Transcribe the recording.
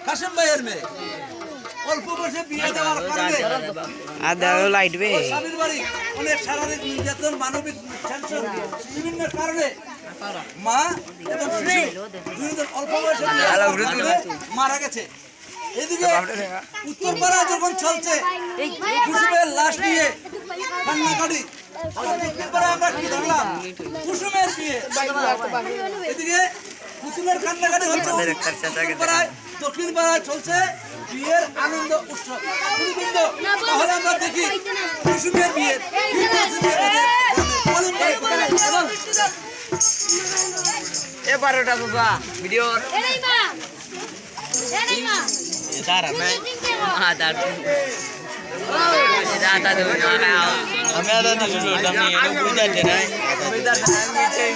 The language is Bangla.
কাশেম ভাইয়ের মেয়ে অল্প বয়সে বিয়ে দেওয়ার কারণে স্বামীর বাড়ি অনেক শারীরিক নির্যাতন, মানবিক টেনশন, বিভিন্ন কারণে মা এবং দুইজন অল্প বয়সে মারা গেছে। এদিকে উত্তরপাড়া যখন চলছে কুসুমের লাশ নিয়ে কান্নাকাটি, আমরা কি দেখলাম কুসুমের বিয়ে, এদিকে কুসুমের কান্নাকাটি হচ্ছে উত্তরপাড়ায়, দক্ষিণ পাড়ায় চলছে বিয়ের আনন্দ উৎসব। তাহলে আমরা দেখি কুসুমের বিয়ে এবারটা বাবা ভিডিও আমি আদা দিল এই